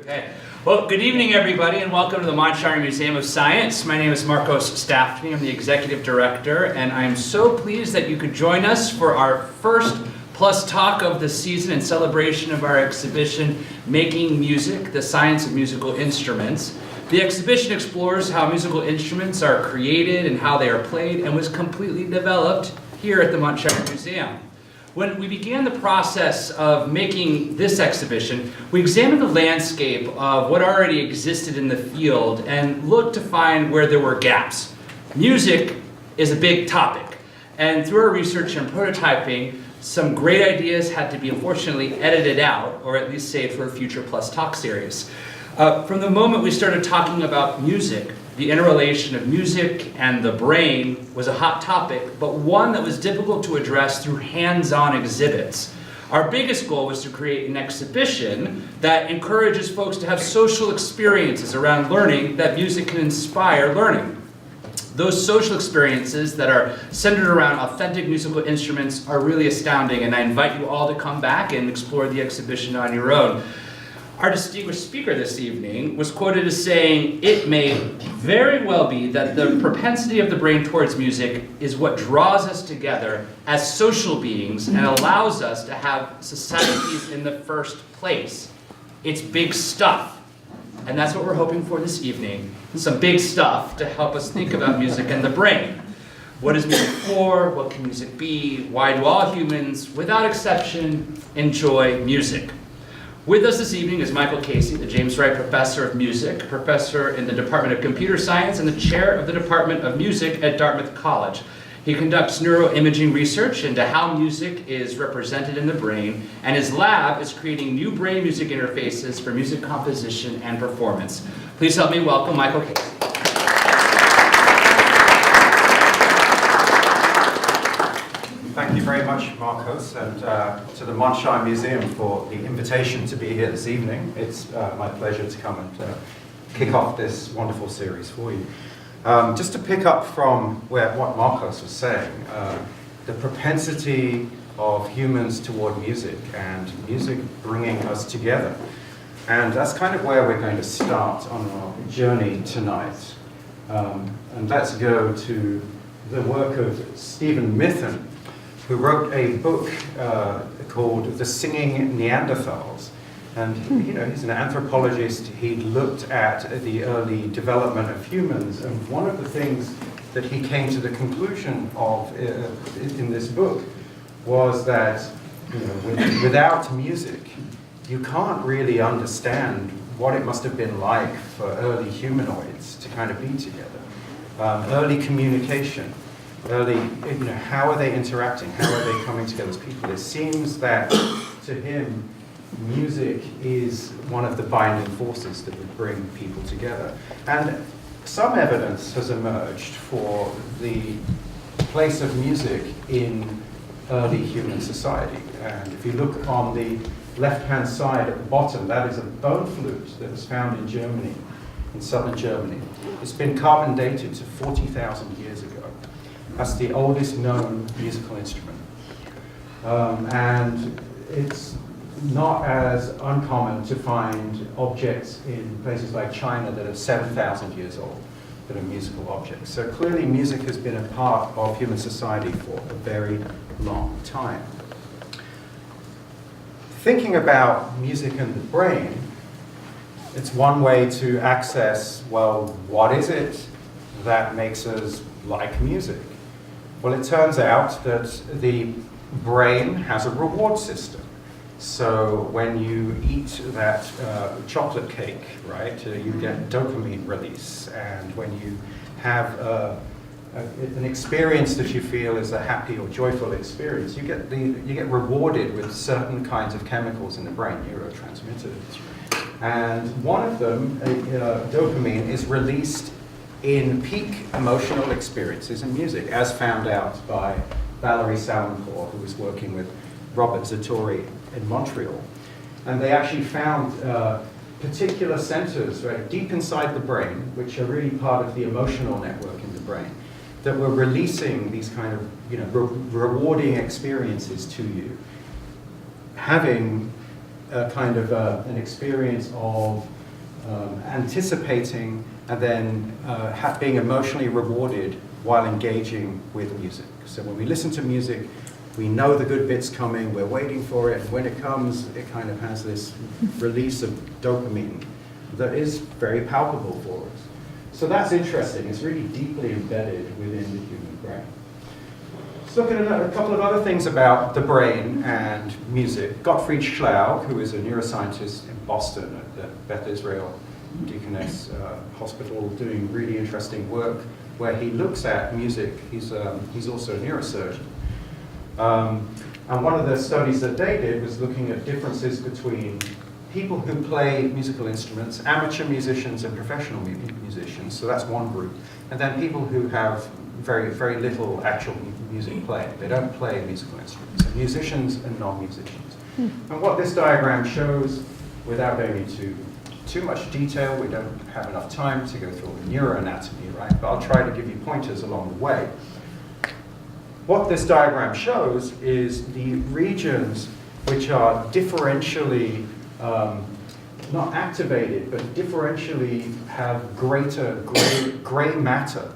Okay. Well, good evening, everybody, and welcome to the Montclair Museum of Science. My name is Marcos Staffney. I'm the executive director, and I'm so pleased that you could join us for our first Plus Talk of the season in celebration of our exhibition, Making Music, the Science of Musical Instruments. The exhibition explores how musical instruments are created and how they are played, and was completely developed here at the Montclair Museum. When we began the process of making this exhibition, we examined the landscape of what already existed in the field and looked to find where there were gaps. Music is a big topic, and through our research and prototyping, some great ideas had to be unfortunately edited out, or at least saved for a future Plus Talk series. From the moment we started talking about music, the interrelation of music and the brain was a hot topic, but one that was difficult to address through hands-on exhibits. Our biggest goal was to create an exhibition that encourages folks to have social experiences around learning that music can inspire learning. Those social experiences that are centered around authentic musical instruments are really astounding, and I invite you all to come back and explore the exhibition on your own. Our distinguished speaker this evening was quoted as saying, "It may very well be that the propensity of the brain towards music is what draws us together as social beings and allows us to have societies in the first place. It's big stuff." And that's what we're hoping for this evening, some big stuff to help us think about music and the brain. What is music for? What can music be? Why do all humans, without exception, enjoy music? With us this evening is Michael Casey, the James Wright Professor of Music, Professor in the Department of Computer Science, and the Chair of the Department of Music at Dartmouth College. He conducts neuroimaging research into how music is represented in the brain, and his lab is creating new brain-music interfaces for music composition and performance. Please help me welcome Michael Casey. Thank you very much, Marcos, and to the Montclair Museum for the invitation to be here this evening. It's my pleasure to come and kick off this wonderful series for you. Just to pick up from what Marcos was saying, the propensity of humans toward music and music bringing us together. And that's kind of where we're going to start on our journey tonight. And let's go to the work of Stephen Mithen, who wrote a book called The Singing Neanderthals. And he's an anthropologist. He looked at the early development of humans, and one of the things that he came to the conclusion of in this book was that without music, you can't really understand what it must have been like for early humanoids to kind of be together. Early communication. Early, how are they interacting? How are they coming together as people? It seems that to him, music is one of the binding forces that would bring people together. And some evidence has emerged for the place of music in early human society. And if you look on the left-hand side at the bottom, that is a bone flute that was found in Germany, in southern Germany. It's been carbon dated to 40,000 years ago. That's the oldest known musical instrument. And it's not as uncommon to find objects in places like China that are 7,000 years old that are musical objects. So clearly music has been a part of human society for a very long time. Thinking about music and the brain, it's one way to access, well, what is it that makes us like music? Well, it turns out that the brain has a reward system. So when you eat that chocolate cake, right, you get dopamine release. And when you have an experience that you feel is a happy or joyful experience, you get rewarded with certain kinds of chemicals in the brain, neurotransmitters. And one of them, dopamine, is released in peak emotional experiences in music, as found out by Valerie Salmoncourt, who was working with Robert Zatorri in Montreal. And they actually found particular centers right deep inside the brain, which are really part of the emotional network in the brain, that were releasing these kind of rewarding experiences to you, having an experience of anticipating and then being emotionally rewarded while engaging with music. So when we listen to music, we know the good bit's coming, we're waiting for it, and when it comes, it kind of has this release of dopamine that is very palpable for us. So that's interesting. It's really deeply embedded within the human brain. Let's look at a couple of other things about the brain and music. Gottfried Schlaug, who is a neuroscientist in Boston at the Beth Israel Deaconess Hospital, doing really interesting work where he looks at music. He's also a neurosurgeon. And one of the studies that they did was looking at differences between people who play musical instruments, amateur musicians and professional musicians, so that's one group, and then people who have very, very little actual music playing. They don't play musical instruments, so musicians and non-musicians. And what this diagram shows, without going into too much detail, we don't have enough time to go through all the neuroanatomy, right? But I'll try to give you pointers along the way. What this diagram shows is the regions which are differentially, not activated, but differentially have greater gray matter,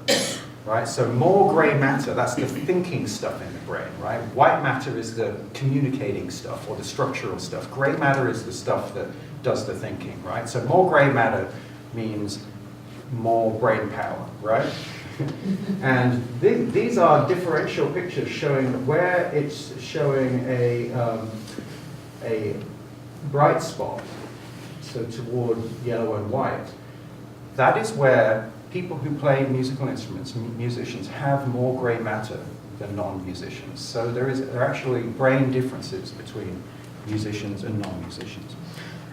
right? So more gray matter, that's the thinking stuff in the brain, right? White matter is the communicating stuff or the structural stuff. Gray matter is the stuff that does the thinking, right? So more gray matter means more brain power, right? And these are differential pictures showing where it's showing a bright spot, so toward yellow and white. That is where people who play musical instruments, musicians, have more gray matter than non-musicians. So there are actually brain differences between musicians and non-musicians.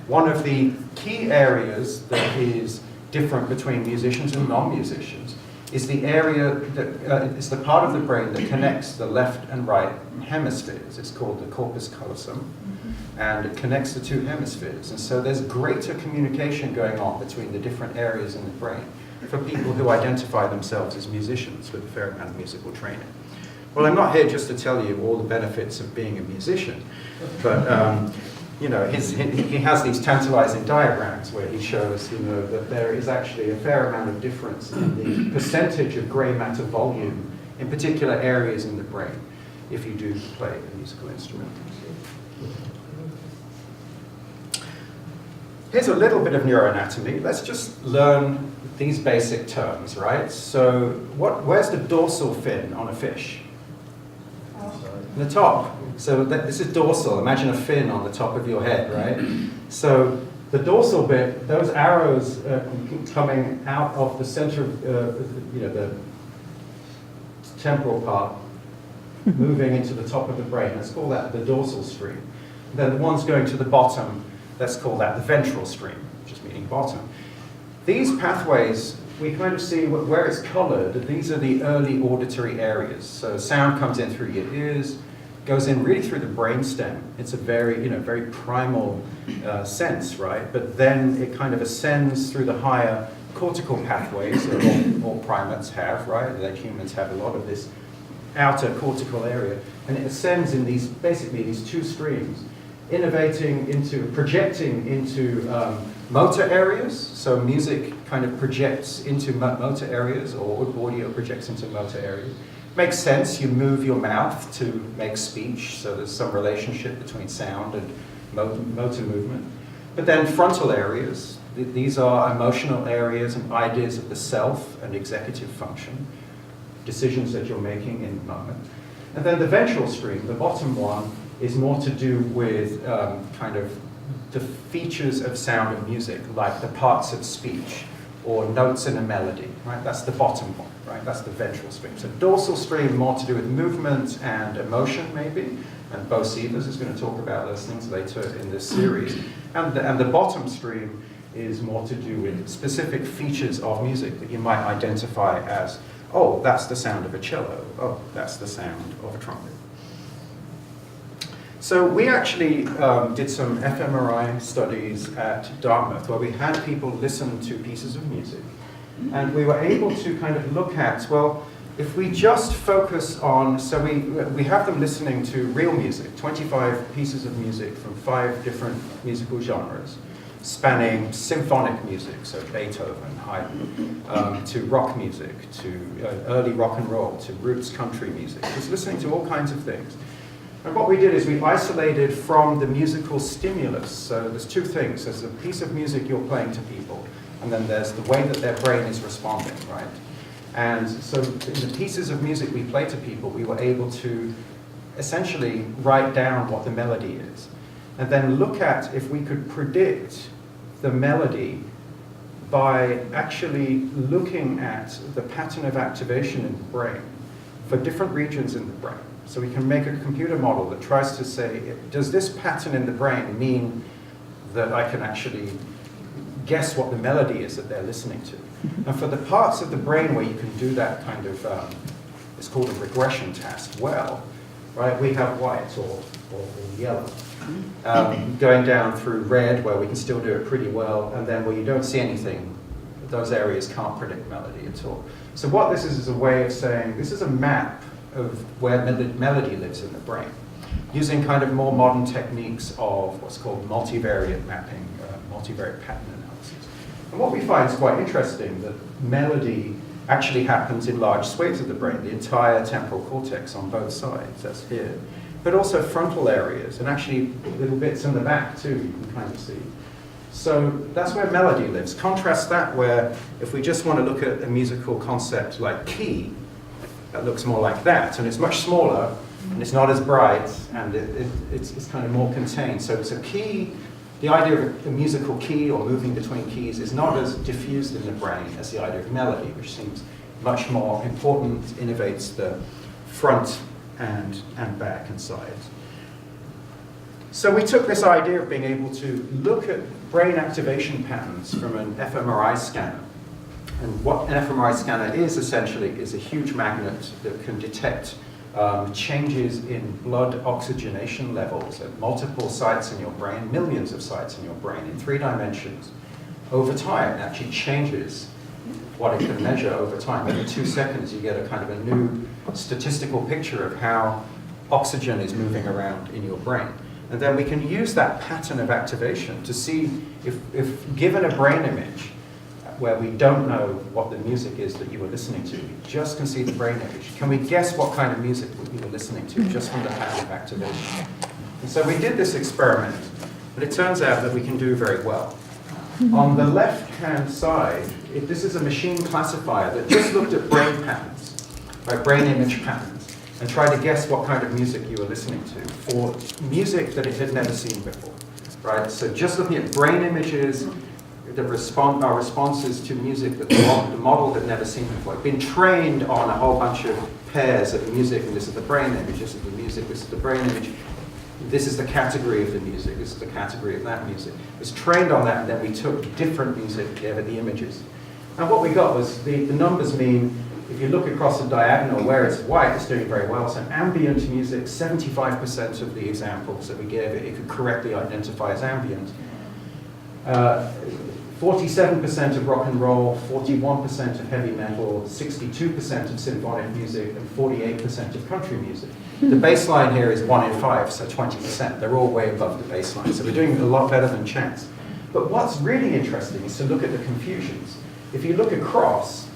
One of the key areas that is different between musicians and non-musicians is the area that is the part of the brain that connects the left and right hemispheres. It's called the corpus callosum, and it connects the two hemispheres. And so there's greater communication going on between the different areas in the brain for people who identify themselves as musicians with a fair amount of musical training. Well, I'm not here just to tell you all the benefits of being a musician, but you know, he has these tantalizing diagrams where he shows, you know, that there is actually a fair amount of difference in the percentage of gray matter volume in particular areas in the brain if you do play a musical instrument. Here's a little bit of neuroanatomy. Let's just learn these basic terms, right? So where's the dorsal fin on a fish? The top. So this is dorsal. Imagine a fin on the top of your head, right? So the dorsal bit, those arrows coming out of the center of the temporal part, moving into the top of the brain. Let's call that the dorsal stream. Then the ones going to the bottom, let's call that the ventral stream, just meaning bottom. These pathways, we kind of see where it's colored. These are the early auditory areas. So sound comes in through your ears, goes in really through the brainstem. It's a very, very primal sense, right? But then it kind of ascends through the higher cortical pathways that all primates have, right? That humans have a lot of this outer cortical area, and it ascends in basically these two streams, projecting into motor areas. So music kind of projects into motor areas, or audio projects into motor areas. Makes sense, you move your mouth to make speech, so there's some relationship between sound and motor movement. But then frontal areas, these are emotional areas and ideas of the self and executive function, decisions that you're making in the moment. And then the ventral stream, the bottom one, is more to do with kind of the features of sound and music, like the parts of speech or notes in a melody, right? That's the bottom one, right? That's the ventral stream. So dorsal stream, more to do with movement and emotion, maybe. And Bo Sievers is going to talk about those things later in this series. And the bottom stream is more to do with specific features of music that you might identify as, oh, that's the sound of a cello. Oh, that's the sound of a trumpet. So we actually did some FMRI studies at Dartmouth where we had people listen to pieces of music. And we were able to kind of look at, well, if we just focus on, so we have them listening to real music, 25 pieces of music from 5 different musical genres, spanning symphonic music, so Beethoven, Haydn, to rock music, to early rock and roll, to roots country music. Just listening to all kinds of things. And what we did is we isolated from the musical stimulus. So there's 2 things. There's the piece of music you're playing to people, and then there's the way that their brain is responding, right? And so in the pieces of music we play to people, we were able to essentially write down what the melody is, and then look at if we could predict the melody by actually looking at the pattern of activation in the brain for different regions in the brain. So we can make a computer model that tries to say, does this pattern in the brain mean that I can actually guess what the melody is that they're listening to? And for the parts of the brain where you can do that kind of, it's called a regression task, well, right, we have white or yellow. Going down through red, where we can still do it pretty well, and then where you don't see anything, those areas can't predict melody at all. So what this is a way of saying, this is a map of where melody lives in the brain, using kind of more modern techniques of what's called multivariate mapping, multivariate pattern analysis. And what we find is quite interesting, that melody actually happens in large swathes of the brain, the entire temporal cortex on both sides, that's here, but also frontal areas, and actually little bits in the back too, you can kind of see. So that's where melody lives. Contrast that where, if we just want to look at a musical concept like key, that looks more like that, and it's much smaller, and it's not as bright, and it's kind of more contained. So it's a key, the idea of a musical key or moving between keys is not as diffused in the brain as the idea of melody, which seems much more important, innovates the front and back and sides. So we took this idea of being able to look at brain activation patterns from an fMRI scanner. And what an fMRI scanner is essentially is a huge magnet that can detect changes in blood oxygenation levels at multiple sites in your brain, millions of sites in your brain in 3 dimensions. Over time, it actually changes what it can measure over time. Every 2 seconds, you get a kind of a new statistical picture of how oxygen is moving around in your brain. And then we can use that pattern of activation to see if given a brain image, where we don't know what the music is that you were listening to, we just can see the brain image. Can we guess what kind of music you were listening to just from the pattern of activation? And so we did this experiment, but it turns out that we can do very well. On the left-hand side, this is a machine classifier that just looked at brain patterns, right, brain image patterns, and tried to guess what kind of music you were listening to for music that it had never seen before, right? So just looking at brain images, our responses to music that the model had never seen before. It's been trained on a whole bunch of pairs of music, and this is the brain image, this is the music, this is the brain image, this is the category of the music, this is the category of that music. It was trained on that, and then we took different music, gave it the images. And what we got was the numbers mean, if you look across the diagonal where it's white, it's doing very well. So ambient music, 75% of the examples that we gave it could correctly identify as ambient. 47% of rock and roll, 41% of heavy metal, 62% of symphonic music, and 48% of country music. The baseline here is 1 in 5, so 20%. They're all way above the baseline, so we're doing a lot better than chance. But what's really interesting is to look at the confusions. If you look across,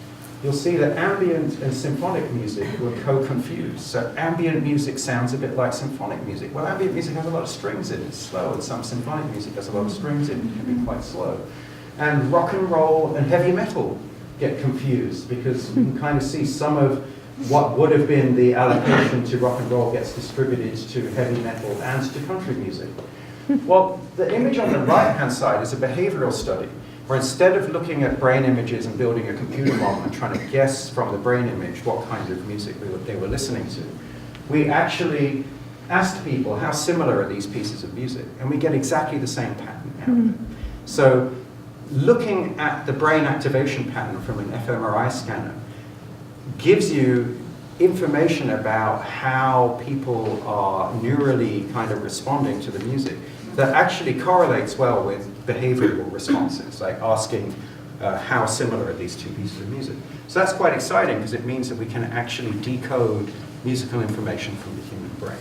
you'll see that ambient and symphonic music were co-confused. So ambient music sounds a bit like symphonic music. Well, ambient music has a lot of strings in it, it's slow, and some symphonic music has a lot of strings in it, it can be quite slow. And rock and roll and heavy metal get confused because you can kind of see some of what would have been the allocation to rock and roll gets distributed to heavy metal and to country music. Well, the image on the right-hand side is a behavioral study, where instead of looking at brain images and building a computer model and trying to guess from the brain image what kind of music they were listening to, we actually asked people how similar are these pieces of music, and we get exactly the same pattern out of it. So looking at the brain activation pattern from an fMRI scanner gives you information about how people are neurally kind of responding to the music that actually correlates well with behavioral responses, like asking, how similar are these two pieces of music. So that's quite exciting because it means that we can actually decode musical information from the human brain.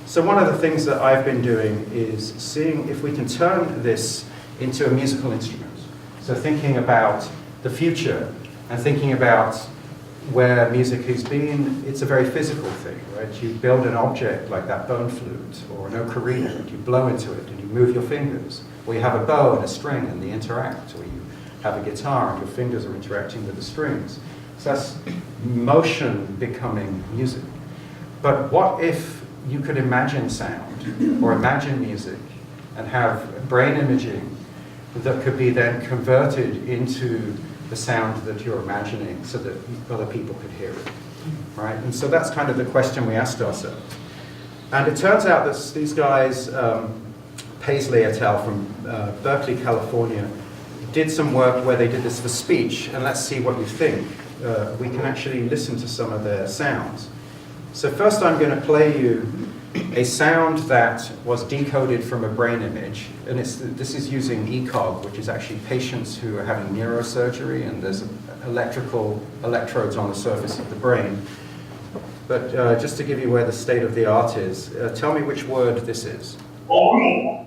So one of the things that I've been doing is seeing if we can turn this into a musical instrument. So thinking about the future and thinking about where music has been, it's a very physical thing, right? You build an object like that bone flute or an ocarina, and you blow into it and you move your fingers. Or you have a bow and a string and they interact, or you have a guitar and your fingers are interacting with the strings. So that's motion becoming music. But what if you could imagine sound or imagine music and have brain imaging that could be then converted into the sound that you're imagining so that other people could hear it, right? And so that's kind of the question we asked ourselves. And it turns out that these guys, Paisley et al. From Berkeley, California, did some work where they did this for speech, and let's see what you think. We can actually listen to some of their sounds. So first I'm going to play you a sound that was decoded from a brain image, and this is using ECOG, which is actually patients who are having neurosurgery, and there's electrical electrodes on the surface of the brain. But just to give you where the state of the art is, tell me which word this is. Awful.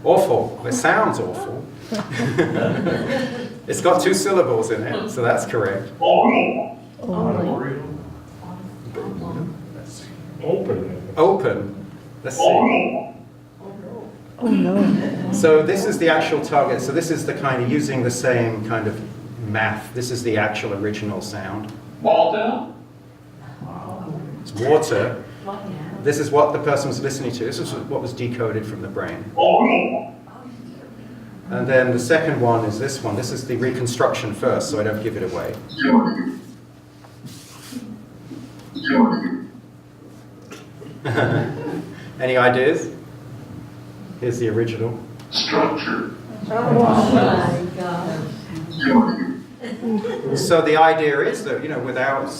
Awful. It sounds awful. It's got 2 syllables in it, so that's correct. Open. Let's see. Oh no. So this is the actual target. So this is the kind of using the same kind of math. This is the actual original sound. Water. It's water. This is what the person was listening to. This is what was decoded from the brain. And then the second one is this one. This is the reconstruction first, so I don't give it away. Any ideas? Here's the original. Structure. So the idea is that, without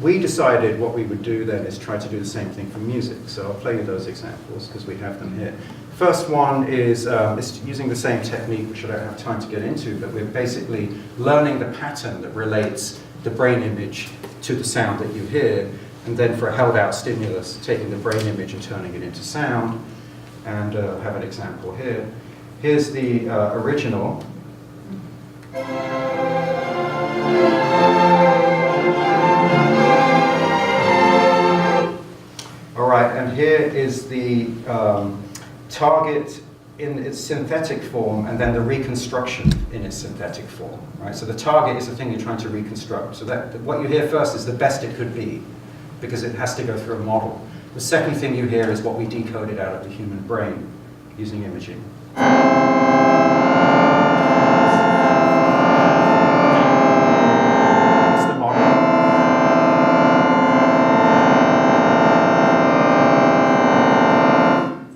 we decided what we would do then is try to do the same thing for music. So I'll play you those examples because we have them here. First one is using the same technique, which I don't have time to get into, but we're basically learning the pattern that relates the brain image to the sound that you hear, and then for a held out stimulus, taking the brain image and turning it into sound. And I have an example here. Here's the original. All right, and here is the target in its synthetic form, and then the reconstruction in its synthetic form. Right? So the target is the thing you're trying to reconstruct. So that what you hear first is the best it could be, because it has to go through a model. The second thing you hear is what we decoded out of the human brain using imaging. That's the model.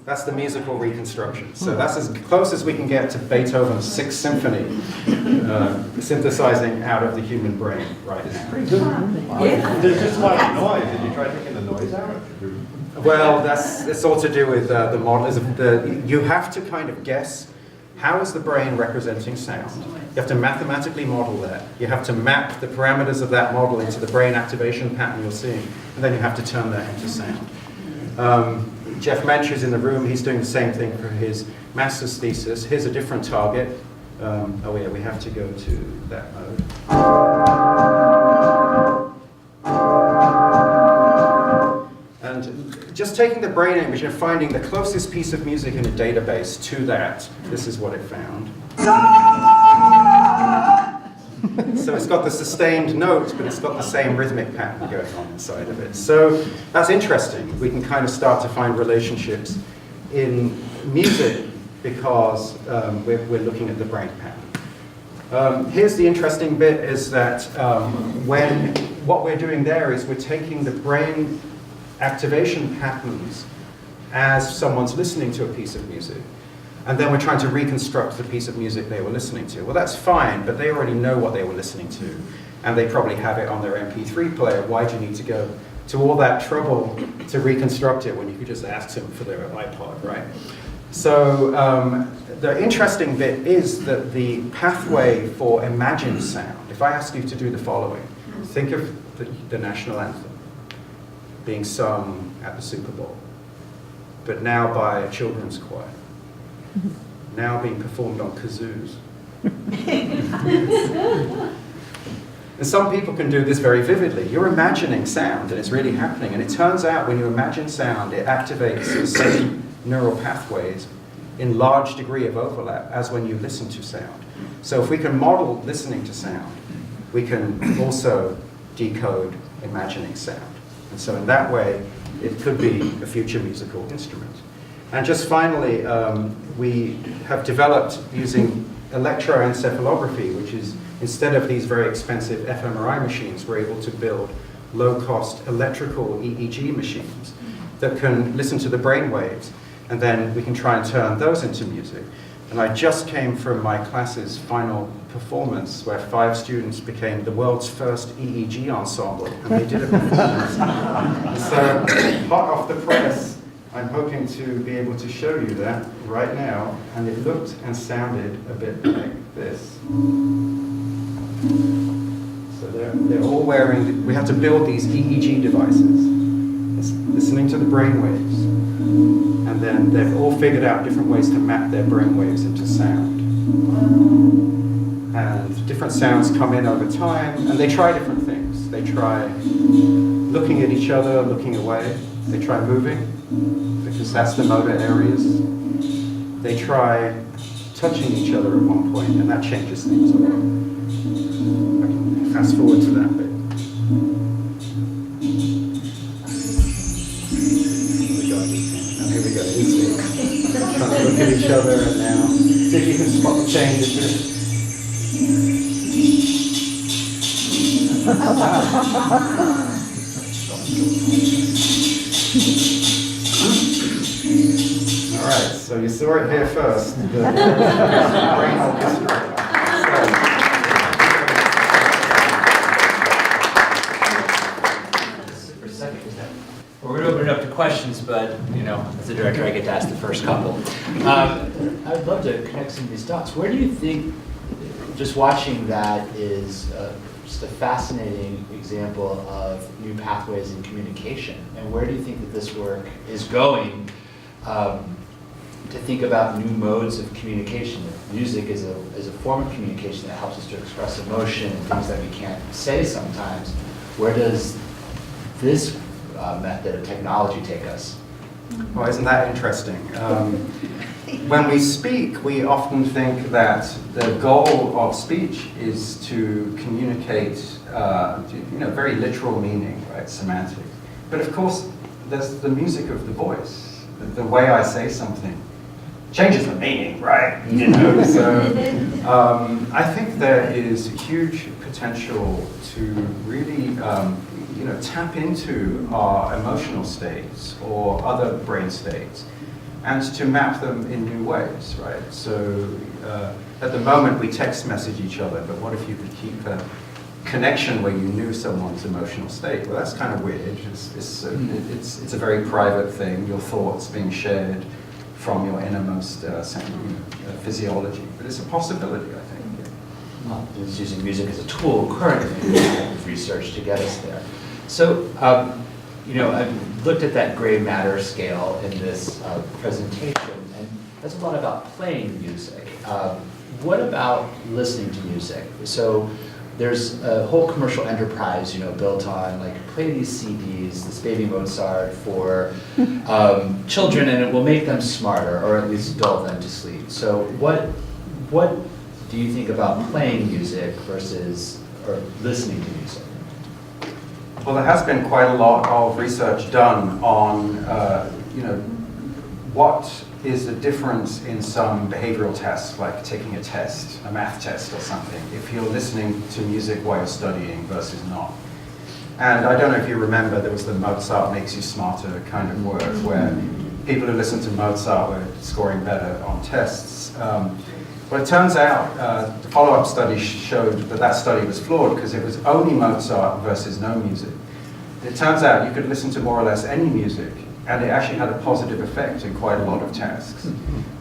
That's the musical reconstruction. So that's as close as we can get to Beethoven's Sixth Symphony, synthesizing out of the human brain right now. There's just a lot of noise. Did you try taking the noise out? Well, it's all to do with the model. You have to kind of guess how is the brain representing sound. You have to mathematically model that. You have to map the parameters of that model into the brain activation pattern you're seeing, and then you have to turn that into sound. Jeff Mensch is in the room. He's doing the same thing for his master's thesis. Here's a different target. Oh yeah, we have to go to that mode. And just taking the brain image and finding the closest piece of music in a database to that, this is what it found. So it's got the sustained note, but it's got the same rhythmic pattern going on inside of it. So that's interesting. We can kind of start to find relationships in music because we're looking at the brain pattern. Here's the interesting bit is that what we're doing there is we're taking the brain activation patterns as someone's listening to a piece of music. And then we're trying to reconstruct the piece of music they were listening to. Well, that's fine, but they already know what they were listening to. And they probably have it on their MP3 player. Why do you need to go to all that trouble to reconstruct it when you could just ask them for their iPod, right? So the interesting bit is that the pathway for imagined sound, if I ask you to do the following, think of the national anthem being sung at the Super Bowl, but now by a children's choir, now being performed on kazoos. And some people can do this very vividly. You're imagining sound and it's really happening. And it turns out when you imagine sound, it activates the same neural pathways in large degree of overlap as when you listen to sound. So if we can model listening to sound, we can also decode imagining sound. And so in that way, it could be a future musical instrument. And just finally, we have developed using electroencephalography, which is, instead of these very expensive FMRI machines, we're able to build low-cost electrical EEG machines that can listen to the brain waves, and then we can try and turn those into music. And I just came from my class's final performance where 5 students became the world's first EEG ensemble, and they did a performance. So, hot off the press, I'm hoping to be able to show you that right now, and it looked and sounded a bit like this. So they're all wearing, we had to build these EEG devices. It's listening to the brain waves. And then they've all figured out different ways to map their brain waves into sound. And different sounds come in over time, and they try different things. They try looking at each other, looking away. They try moving, because that's the motor areas. They try touching each other at one point, and that changes things a lot. I can fast forward to that bit. Here we go. Trying to look at each other, and now see if you can spot the changes. All right, so you saw it here first. The brain orchestra. We're going to open it up to questions, but, you know, as the director, I get to ask the first couple. I'd love to connect some of these dots. Where do you think, just watching that is just a fascinating example of new pathways in communication, and where do you think that this work is going to think about new modes of communication? Music is a form of communication that helps us to express emotion and things that we can't say sometimes. Where does this method of technology take us? Well, isn't that interesting? When we speak, we often think that the goal of speech is to communicate, very literal meaning, right, semantic. But of course, there's the music of the voice. The way I say something changes the meaning, right? You know, so I think there is huge potential to really tap into our emotional states or other brain states and to map them in new ways, right? So at the moment we text message each other, but what if you could keep a connection where you knew someone's emotional state? Well, that's kind of weird. It's a very private thing, your thoughts being shared from your innermost physiology. But it's a possibility, I think. Well, it's using music as a tool currently in research to get us there. So, I've looked at that gray matter scale in this presentation, and that's a lot about playing music. What about listening to music? So there's a whole commercial enterprise, built on like play these CDs, this Baby Mozart for children, and it will make them smarter, or at least dull them to sleep. So what do you think about playing music versus or listening to music? Well, there has been quite a lot of research done on, what is the difference in some behavioral tests, like taking a test, a math test or something, if you're listening to music while you're studying versus not. And I don't know if you remember, there was the Mozart makes you smarter kind of work, where people who listened to Mozart were scoring better on tests. But it turns out the follow-up study showed that study was flawed because it was only Mozart versus no music. It turns out you could listen to more or less any music and it actually had a positive effect in quite a lot of tasks.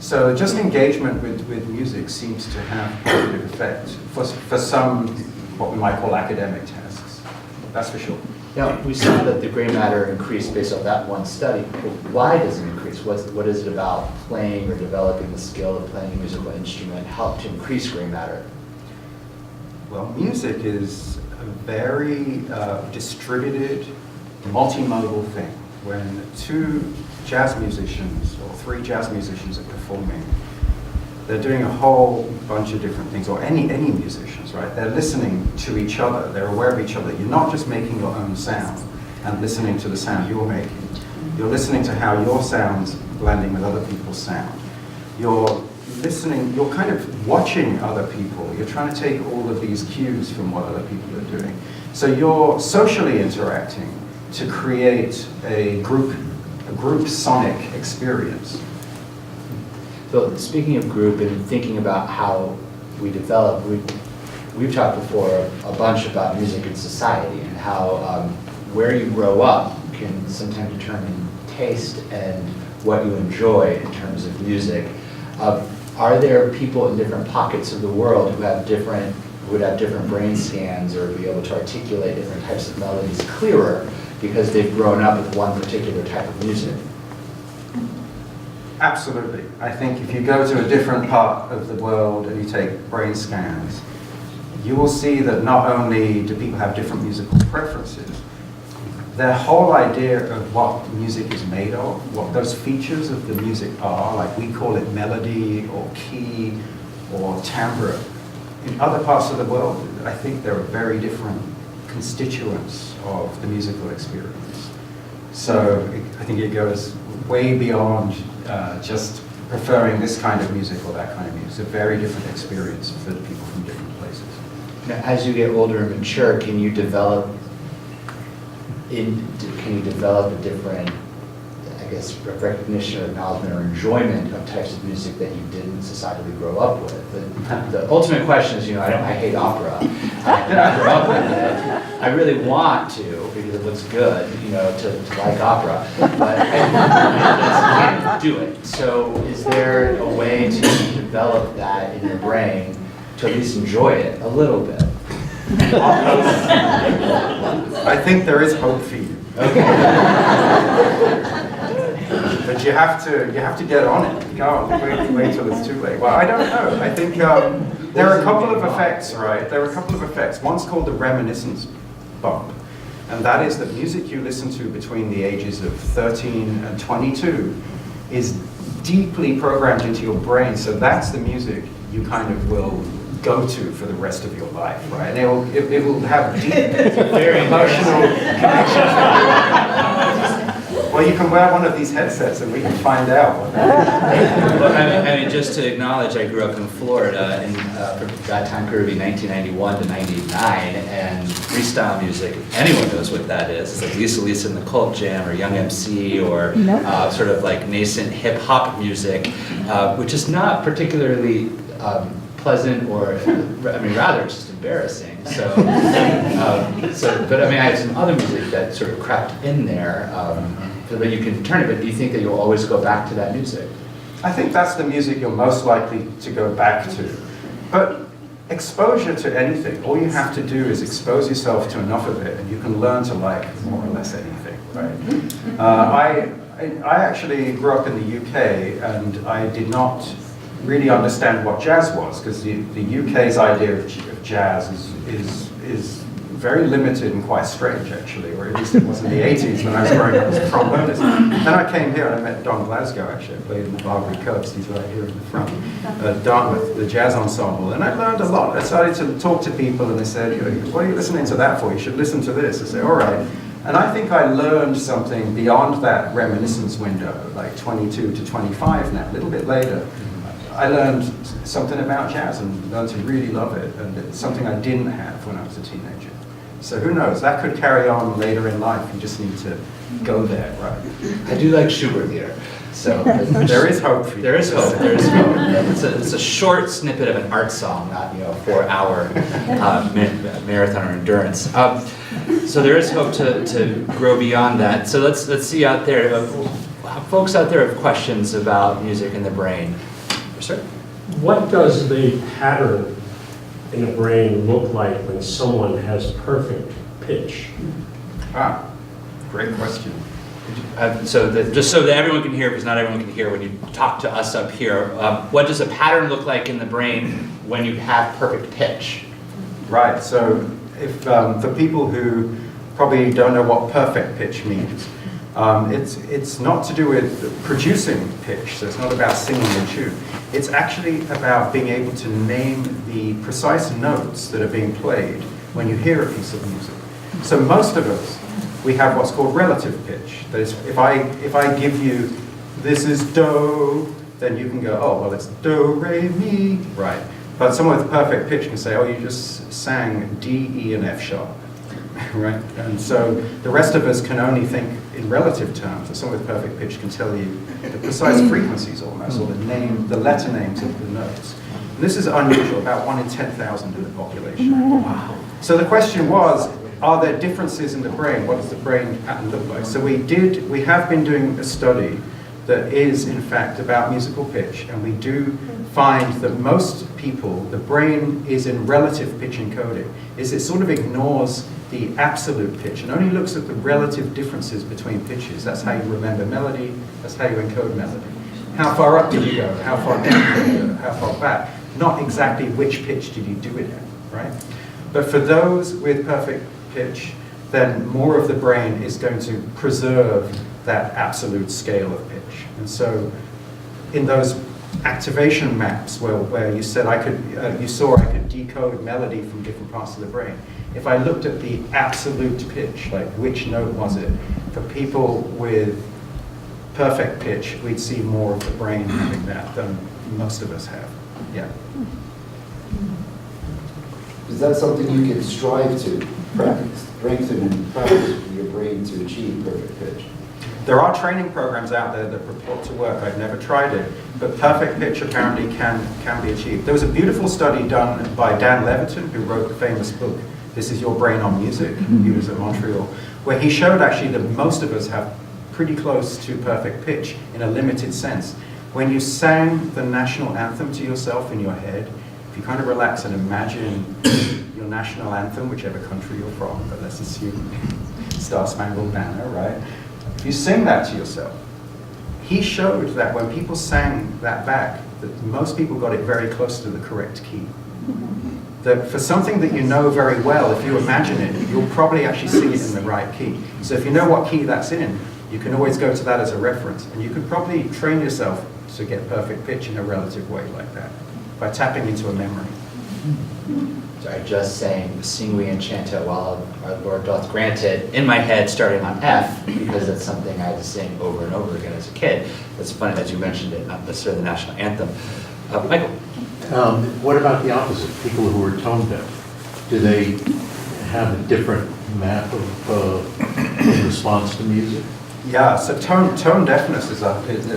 So just engagement with music seems to have a positive effect for some, what we might call academic tasks. That's for sure. Now, we saw that the gray matter increased based on that one study. But why does it increase? What is it about playing or developing the skill of playing a musical instrument help to increase gray matter? Well, music is a very distributed, multimodal thing. When two jazz musicians or three jazz musicians are performing, they're doing a whole bunch of different things, or any musicians, right? They're listening to each other, they're aware of each other. You're not just making your own sound and listening to the sound you're making. You're listening to how your sound's blending with other people's sound. You're listening, you're kind of watching other people. You're trying to take all of these cues from what other people are doing. So you're socially interacting to create a group sonic experience. So speaking of group and thinking about how we develop, we've talked before a bunch about music and society and how where you grow up can sometimes determine taste and what you enjoy in terms of music. Are there people in different pockets of the world who would have different brain scans or be able to articulate different types of melodies clearer because they've grown up with one particular type of music? Absolutely. I think if you go to a different part of the world and you take brain scans, you will see that not only do people have different musical preferences, their whole idea of what music is made of, what those features of the music are, like we call it melody or key or timbre. In other parts of the world, I think there are very different constituents of the musical experience. So I think it goes way beyond just preferring this kind of music or that kind of music. It's a very different experience for the people from different places. Now, as you get older and mature, can you develop a different, I guess, recognition or acknowledgement or enjoyment of types of music that you didn't societally grow up with? The ultimate question is, I hate opera. I grew up with it. I really want to because it looks good, to like opera, but I can't do it. So is there a way to develop that in your brain to at least enjoy it a little bit? I think there is hope for you. Okay. But you have to get on it. You can't wait till it's too late. Well, I don't know. I think there are a couple of effects, right? There are a couple of effects. One's called the reminiscence bump. And that is that music you listen to between the ages of 13 and 22 is deeply programmed into your brain. So that's the music you kind of will go to for the rest of your life, right? And it will have deep, very emotional connections. Well, you can wear one of these headsets and we can find out what that is. Well, I mean, just to acknowledge, I grew up in Florida, and for that time period would be 1991 to 99, and freestyle music, anyone knows what that is. It's like Lisa Lisa and the Cult Jam, or Young MC, or sort of like nascent hip-hop music, which is not particularly pleasant, or, rather it's just embarrassing. So, but I have some other music that sort of crept in there, but you can turn it. But do you think that you'll always go back to that music? I think that's the music you're most likely to go back to. But exposure to anything, all you have to do is expose yourself to enough of it, and you can learn to like more or less anything, right? I actually grew up in the UK, and I did not really understand what jazz was, because the UK's idea of jazz is very limited and quite strange, actually, or at least it was in the 80s when I was growing up as a trombonist. Then I came here and I met Don Glasgow, actually. I played in the Barbary Coast, he's right here in the front, Dartmouth, the jazz ensemble, and I learned a lot. I started to talk to people and they said, what are you listening to that for? You should listen to this. I said, all right. And I think I learned something beyond that reminiscence window, like 22 to 25 now, a little bit later. I learned something about jazz and learned to really love it, and it's something I didn't have when I was a teenager. So who knows? That could carry on later in life. You just need to go there, right? I do like Schubert here. So There is hope for you. There is hope. There is hope. It's a short snippet of an art song, not a 4-hour marathon or endurance. So there is hope to grow beyond that. So let's see out there. Folks out there have questions about music in the brain. Yes, sir. What does the pattern in the brain look like when someone has perfect pitch? Great question. Just so that everyone can hear, because not everyone can hear when you talk to us up here, what does a pattern look like in the brain when you have perfect pitch? Right, so if for people who probably don't know what perfect pitch means, it's not to do with producing pitch, so it's not about singing a tune. It's actually about being able to name the precise notes that are being played when you hear a piece of music. So most of us, we have what's called relative pitch. That is, if I give you, this is do, then you can go, oh, well, it's do, re, mi, right. But someone with perfect pitch can say, oh, you just sang D, E, and F sharp, right? And so the rest of us can only think in relative terms. That someone with perfect pitch can tell you the precise frequencies almost, or the letter names of the notes. And this is unusual, about 1 in 10,000 in the population. Wow. So the question was, are there differences in the brain? What does the brain pattern look like? So we have been doing a study that is in fact about musical pitch, and we do find that most people, the brain is in relative pitch encoding. It sort of ignores the absolute pitch and only looks at the relative differences between pitches. That's how you remember melody, that's how you encode melody. How far up did you go? How far down did you go? How far back? Not exactly which pitch did you do it in, right? But for those with perfect pitch, then more of the brain is going to preserve that absolute scale of pitch. And so in those activation maps where you said you saw I could decode melody from different parts of the brain, if I looked at the absolute pitch, like which note was it, for people with perfect pitch, we'd see more of the brain having that than most of us have. Yeah. Is that something you can strive to practice, strengthen and practice for your brain to achieve perfect pitch? There are training programs out there that purport to work. I've never tried it, but perfect pitch apparently can be achieved. There was a beautiful study done by Dan Levitin, who wrote the famous book, This Is Your Brain on Music. He was at Montreal, where he showed actually that most of us have pretty close to perfect pitch in a limited sense. When you sang the national anthem to yourself in your head, if you kind of relax and imagine your national anthem, whichever country you're from, but let's assume Star Spangled Banner, right? If you sing that to yourself, he showed that when people sang that back, that most people got it very close to the correct key. That for something that you know very well, if you imagine it, you'll probably actually sing it in the right key. So if you know what key that's in, you can always go to that as a reference. And you could probably train yourself to get perfect pitch in a relative way like that, by tapping into a memory. So I just sang Sing We Enchanted While Our Lord Doth Grant It in my head starting on F, because it's something I had to sing over and over again as a kid. It's funny that you mentioned it, not necessarily the national anthem. Michael? What about the opposite, people who are tone deaf? Do they have a different map of response to music? Yeah, so tone deafness is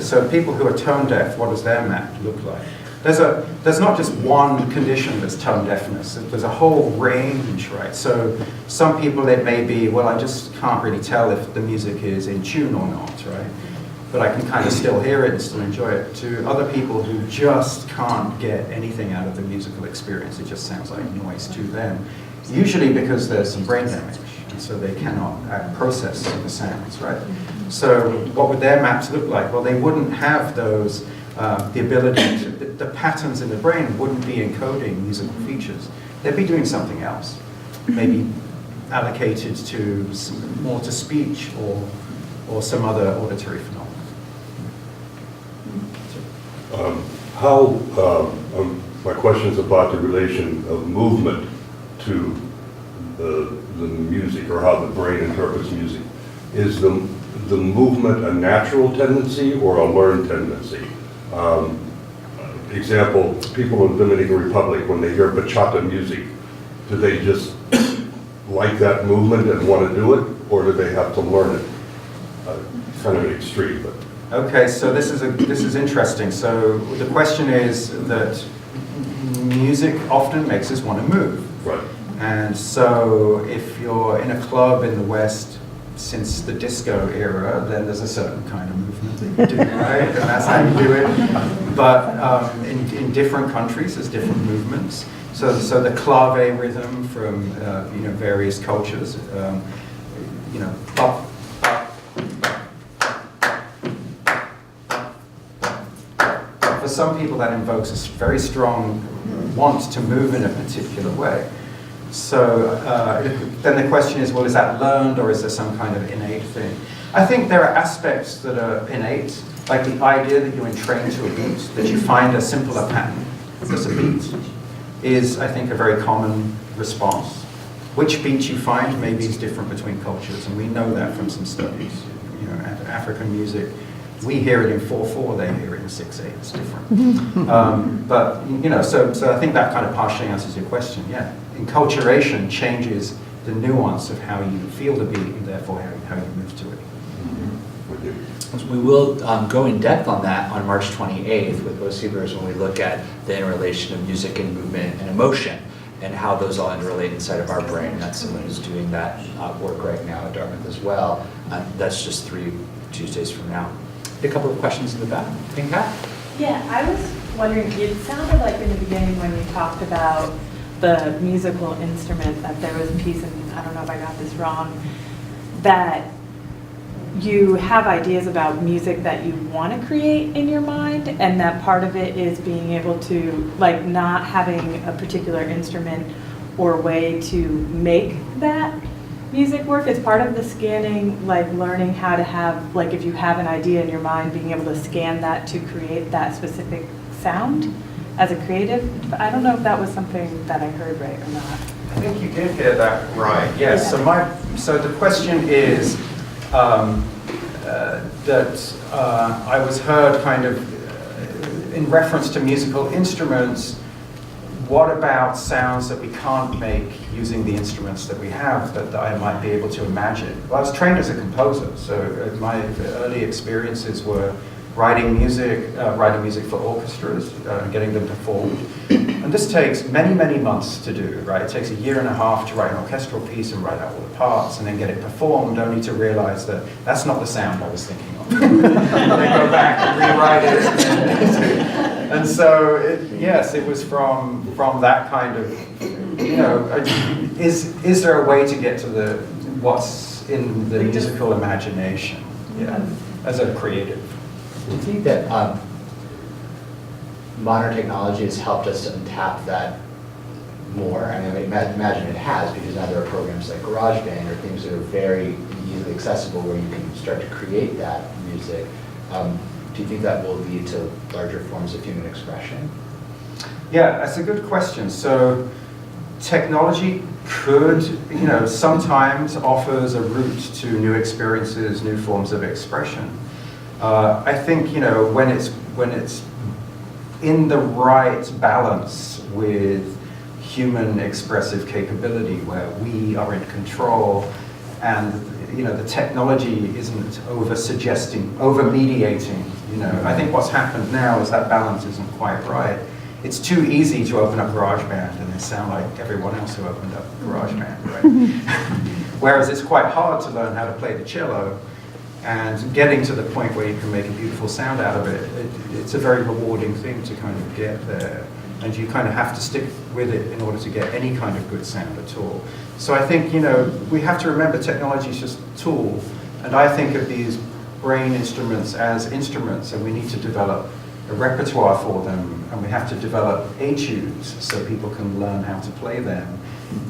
so people who are tone deaf, what does their map look like? There's not just one condition that's tone deafness. There's a whole range, right? So some people it may be, well, I just can't really tell if the music is in tune or not, right? But I can kind of still hear it and still enjoy it. To other people who just can't get anything out of the musical experience, it just sounds like noise to them. Usually because there's some brain damage, and so they cannot process the sounds, right? So what would their maps look like? Well, they wouldn't have those, the ability to, the patterns in the brain wouldn't be encoding musical features. They'd be doing something else, maybe allocated to more to speech or some other auditory phenomenon. My question is about the relation of movement to the music, or how the brain interprets music. Is the movement a natural tendency or a learned tendency? Example, people in the Dominican Republic, when they hear bachata music, do they just like that movement and want to do it, or do they have to learn it? Kind of an extreme, but. Okay, so this is interesting. So the question is that music often makes us want to move. Right. And so if you're in a club in the West since the disco era, then there's a certain kind of movement that you do, right? And that's how you do it. But in different countries, there's different movements. So the clave rhythm from various cultures, bop, for some people that invokes a very strong want to move in a particular way. So then the question is, well, is that learned or is there some kind of innate thing? I think there are aspects that are innate, like the idea that you're entrained to a beat, that you find a simpler pattern as a beat, is, I think, a very common response. Which beat you find maybe is different between cultures, and we know that from some studies. African music, we hear it in 4/4, they hear it in 6/8. It's different. So I think that kind of partially answers your question. Yeah, enculturation changes the nuance of how you feel the beat, and therefore how you move to it. We will go in depth on that on March 28th with Osibers when we look at the interrelation of music and movement and emotion and how those all interrelate inside of our brain. That's someone who's doing that work right now at Dartmouth as well. That's just 3 Tuesdays from now. A couple of questions in the back. Think that? Yeah, I was wondering, it sounded like in the beginning when you talked about the musical instrument that there was a piece, and I don't know if I got this wrong, that you have ideas about music that you want to create in your mind, and that part of it is being able to, like, not having a particular instrument or way to make that music work. It's part of the scanning, like learning how to have, like if you have an idea in your mind, being able to scan that to create that specific sound as a creative. I don't know if that was something that I heard right or not. I think you did hear that right. Yes. So the question is that I was heard kind of in reference to musical instruments. What about sounds that we can't make using the instruments that we have that I might be able to imagine? Well, I was trained as a composer, so my early experiences were writing music for orchestras, getting them performed. And this takes many, many months to do, right? It takes 1.5 years to write an orchestral piece and write out all the parts and then get it performed, only to realize that that's not the sound I was thinking of. And then go back and rewrite it. And so, it was from that kind of, is there a way to get to what's in the musical imagination, as a creative? Do you think that modern technology has helped us to untap that more? I mean, imagine it has, because now there are programs like GarageBand or things that are very easily accessible where you can start to create that music. Do you think that will lead to larger forms of human expression? Yeah, that's a good question. So technology could, sometimes offers a route to new experiences, new forms of expression. I think, when it's in the right balance with human expressive capability, where we are in control and the technology isn't over-suggesting, over-mediating. I think what's happened now is that balance isn't quite right. It's too easy to open up GarageBand and then sound like everyone else who opened up GarageBand, right? Whereas it's quite hard to learn how to play the cello, and getting to the point where you can make a beautiful sound out of it, it's a very rewarding thing to kind of get there. And you kind of have to stick with it in order to get any kind of good sound at all. So I think, we have to remember technology is just a tool. And I think of these brain instruments as instruments, and we need to develop a repertoire for them, and we have to develop etudes so people can learn how to play them.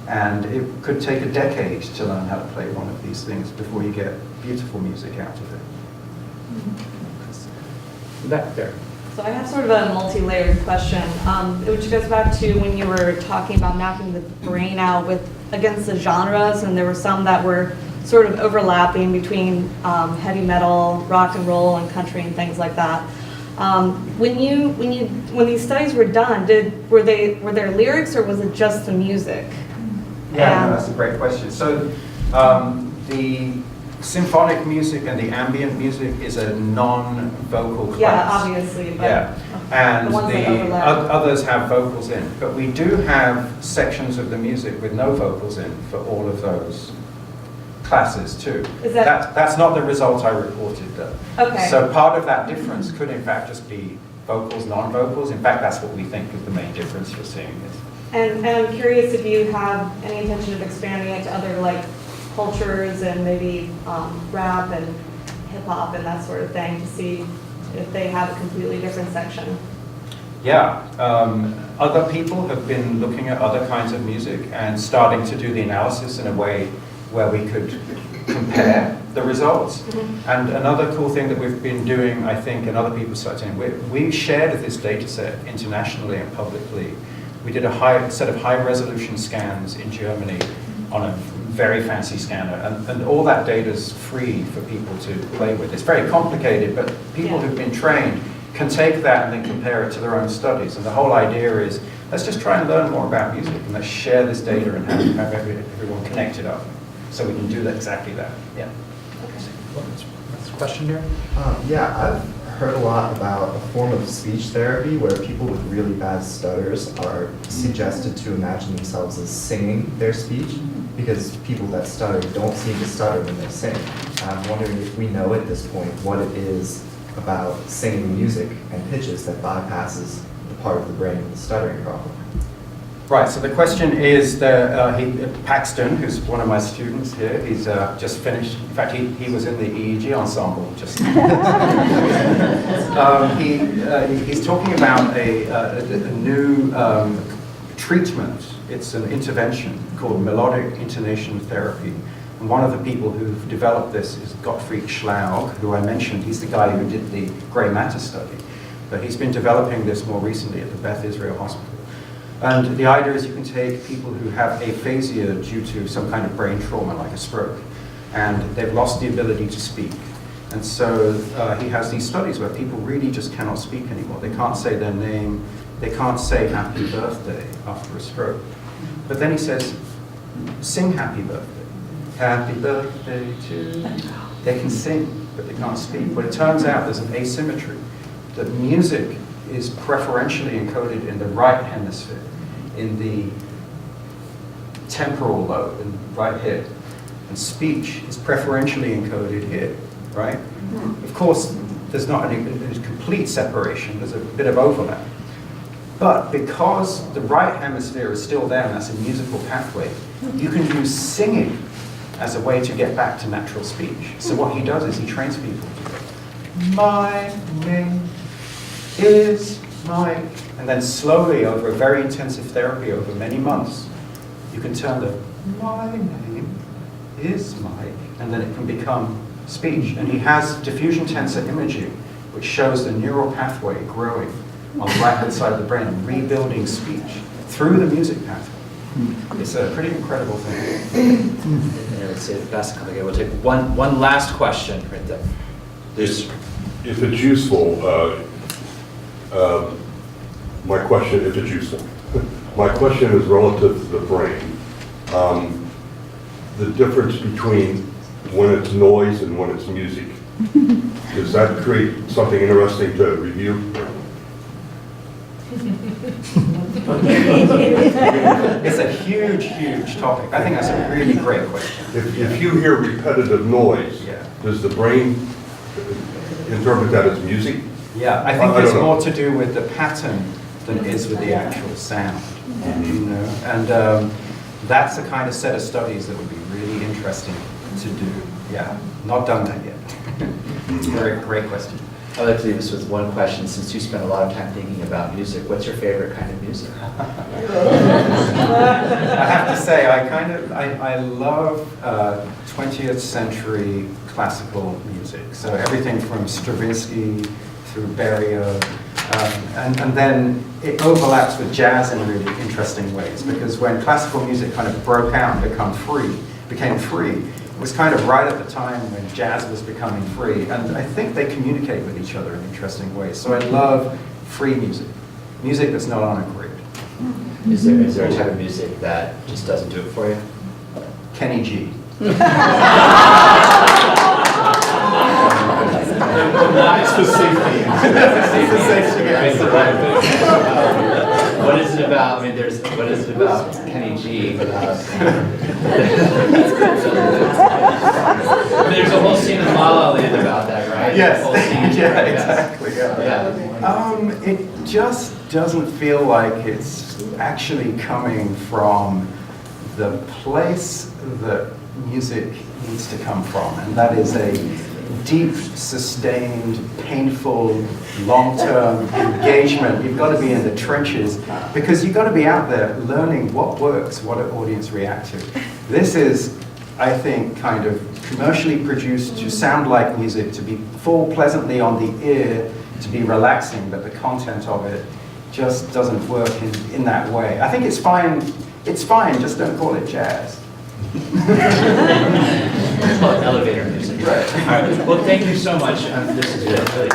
And it could take a decade to learn how to play one of these things before you get beautiful music out of it. Back there. So I have sort of a multi-layered question, which goes back to when you were talking about mapping the brain out against the genres, and there were some that were sort of overlapping between heavy metal, rock and roll, and country and things like that. When these studies were done, were there lyrics or was it just the music? Yeah, And- no, that's a great question. So the symphonic music and the ambient music is a non-vocal class. Yeah, obviously, but Yeah, and the ones that the overlap. others have vocals in. But we do have sections of the music with no vocals in for all of those classes too. Is that- That's not the result I reported though. Okay. So part of that difference could in fact just be vocals, non-vocals. In fact, that's what we think is the main difference you're seeing is. And I'm curious if you have any intention of expanding it to other like cultures and maybe rap and hip hop and that sort of thing to see if they have a completely different section. Yeah, other people have been looking at other kinds of music and starting to do the analysis in a way where we could compare the results. And another cool thing that we've been doing, I think, and other people started doing, we shared this data set internationally and publicly. We did a set of high-resolution scans in Germany on a very fancy scanner, and all that data is free for people to play with. It's very complicated, but people who've been trained can take that and then compare it to their own studies. And the whole idea is, let's just try and learn more about music, and let's share this data and have everyone connected up, so we can do that, exactly that. Yeah. That's a question here. Yeah, I've heard a lot about a form of speech therapy where people with really bad stutters are suggested to imagine themselves as singing their speech because people that stutter don't seem to stutter when they sing. I'm wondering if we know at this point what it is about singing music and pitches that bypasses the part of the brain with the stuttering problem. Right, so the question is, Paxton, who's one of my students here, he's just finished, in fact, he was in the EEG ensemble just he's talking about a new treatment. It's an intervention called Melodic intonation therapy. And one of the people who've developed this is Gottfried Schlaug, who I mentioned. He's the guy who did the grey matter study. But he's been developing this more recently at the Beth Israel Hospital. And the idea is you can take people who have aphasia due to some kind of brain trauma, like a stroke, and they've lost the ability to speak. And so he has these studies where people really just cannot speak anymore. They can't say their name, they can't say happy birthday after a stroke. But then he says, sing happy birthday. Happy birthday to you. They can sing, but they can't speak. But it turns out there's an asymmetry. That music is preferentially encoded in the right hemisphere, in the temporal lobe, in the right hip. And speech is preferentially encoded here, right? Of course, there's not any complete separation, there's a bit of overlap. But because the right hemisphere is still there, and that's a musical pathway, you can use singing as a way to get back to natural speech. So what he does is he trains people to go, my name is Mike. And then slowly, over a very intensive therapy over many months, you can turn the my name is Mike, and then it can become speech. And he has diffusion tensor imaging, which shows the neural pathway growing on the right-hand side of the brain and rebuilding speech through the music pathway. It's a pretty incredible thing. Let's see, that's complicated. We'll take one last question right there. If it's useful, my question, if it's useful, my question is relative to the brain. The difference between when it's noise and when it's music. Does that create something interesting to review? It's a huge, huge topic. I think that's a really great question. If you hear repetitive noise, Yeah. does the brain interpret that as music? Yeah, I think I it's don't know. more to do with the pattern than it is with the actual sound. You know? And that's the kind of set of studies that would be really interesting to do. Yeah, not done that yet. Great question. I'd like to leave us with one question, since you spend a lot of time thinking about music. What's your favorite kind of music? I have to say, I love 20th century classical music. So everything from Stravinsky through Berio, and then it overlaps with jazz in really interesting ways. Because when classical music kind of broke out and became free, it was kind of right at the time when jazz was becoming free. And I think they communicate with each other in interesting ways. So I love free music, music that's not on a grid. Is there a type of music that just doesn't do it for you? Kenny G. It's for safety. What is it about? I mean, what is it about Kenny G? There's a whole scene in La La Land about that, right? Yes. The whole scene, Yeah, right? exactly. Yeah. It just doesn't feel like it's actually coming from the place that music needs to come from, and that is a deep, sustained, painful, long-term engagement. You've got to be in the trenches because you've got to be out there learning what works, what an audience react to. This is, I think, kind of commercially produced to sound like music, to fall pleasantly on the ear, to be relaxing, but the content of it just doesn't work in that way. I think it's fine, just don't call it jazz. It's called elevator music. Right. All right. Well, thank you so much. This is really